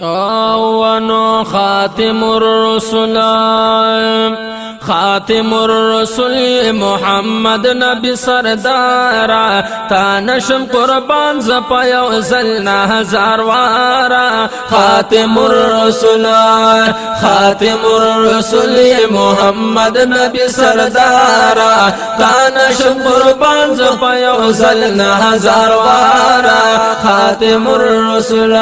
ونو خاتم الرسل خاتم الرسل محمد نبی سردارا تا نشم قربان زپا یو زلنا هزار وارا خاتم الرسل خاتم الرسل محمد نبی سردارا تا نشم قربان زپا یو زلنا هزار وارا خاتم الرسل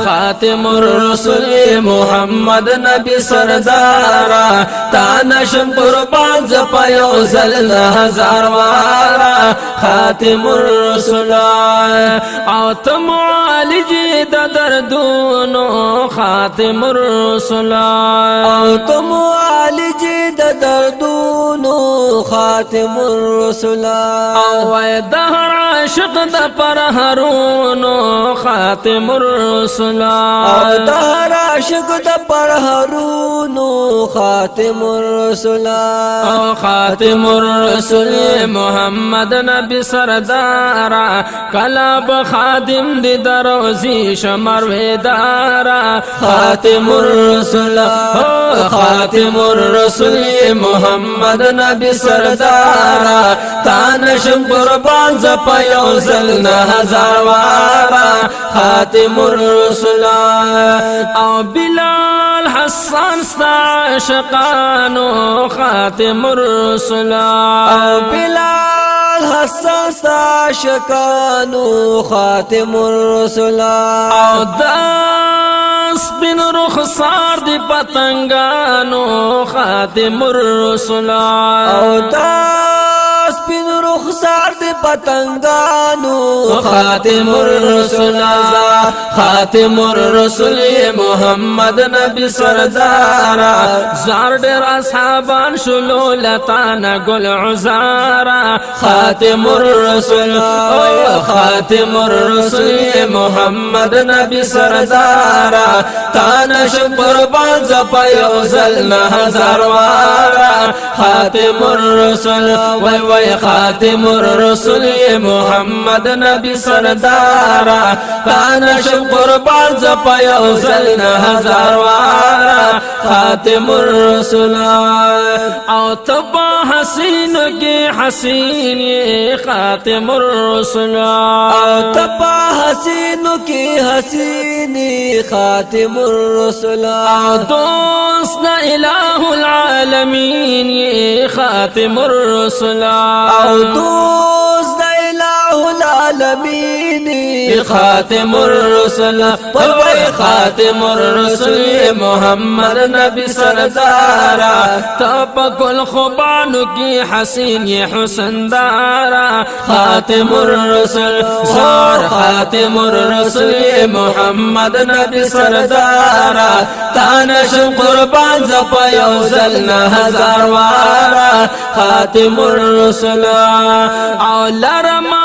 خاتم الرسل محمد نبی سردارا تا نشم قربان زپا یو زلنا هزار وارا خاتم الرسل او تمعالجی دا دردونو خاتم الرسل او تمعالجی دا دردونو خاتم الرسل او دهر عاشق دا پرهرونو خاتم الرسل او دهر عاشق دا پرهرونو خاتم الرسل او خاتم الرسل محمد نبی سردارا کلاب خادم دی دروزی شمر ویدارا خاتم الرسل خاتم الرسل محمد نبی سردارا تانشم قربان زپا یو زلنا هزار وارا خاتم الرسل او بلال حسان ستا عاشقانو خاتم الرسل او بلال حسان ستا عاشقانو خاتم الرسل او داس بن رخسار دی پتنگانو خاتم الرسل او داس بن رخسار دی پتنگانو خاتم الرسل خاتم الرسل محمد نبی سردارا زار دیر اصحابان شلو لتانا گل عزارا خاتم الرسل خاتم الرسل محمد نبی سردارا تانا شم قربان زپا یو زلنا هزار وارا خاتم الرسل وی وی خاتم الرسل محمد نبی سردارا تانا شم قربان زپا یو زلنا هزار وارا خاتم الرسل او تبا حسین کی حسین خاتم الرسل او تبا حسین کی حسینی خاتم الرسل او دوست الہ العالمین خاتم الرسل او دوست الہ العالمین خاتم الرسل خاتم الرسل محمد نبی سردارا تب کل خوبانو کی حسین یہ حسن دارا خاتم الرسل زار خاتم الرسل محمد نبی سردارا تانشم قربان زپا یو زلنا هزار وارا خاتم الرسل او لرما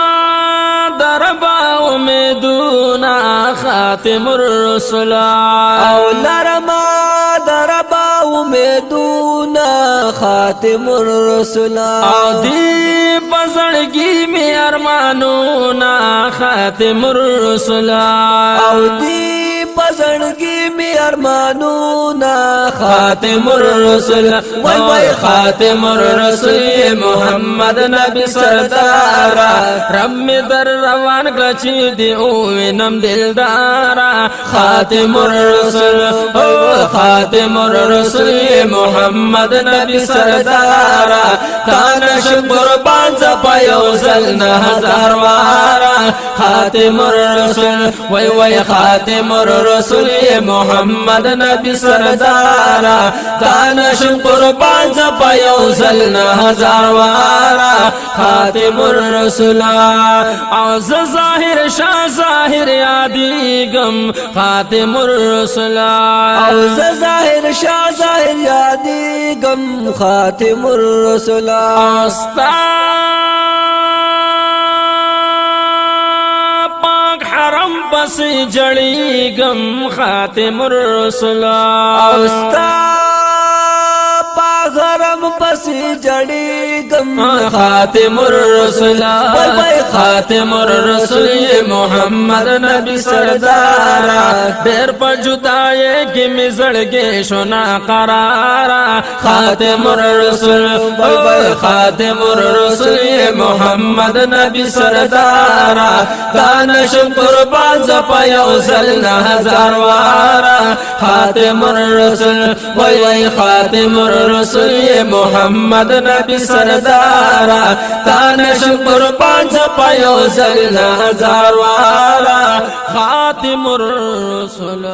دربا امیدونا خاتم الرسل او لرما دربا امیدونا خاتم الرسل او دی بزرگی میں ارمانونا خاتم الرسل او دی بزرگی میں ارمانونا خاتم الرسل وی وی خاتم الرسل محمد نبی سردارا رب می در روان کلچی دی اوینم دلدارا خاتم الرسل خاتم الرسل محمد نبی سردارا تانش قربان زپا یو زلنا هزار وارا خاتم الرسل وی وی خاتم الرسل محمد نبی سردارا تانش قربان زپا یو زلنا هزار وارا خاتم الرسل او ظاهر شاہ ظاهر یادیگم خاتم الرسل او ظاهر شاہ ظاهر یادیگم خاتم الرسل استا پاک حرم بس جڑیگم خاتم الرسل استا پاک غرم پسی جڑی گم خاتم الرسل خاتم الرسل محمد نبی سردارا دیر پر جدائے کی مزڑگے شنا قرارا خاتم الرسل خاتم الرسل محمد نبی سردارا دانشم قربان زپا یوزل ہزار وارا خاتم الرسل وی خاتم الرسل محمد نبی سردارا دانشم قربان زپا یوزل ہزار وارا خاتم الرسل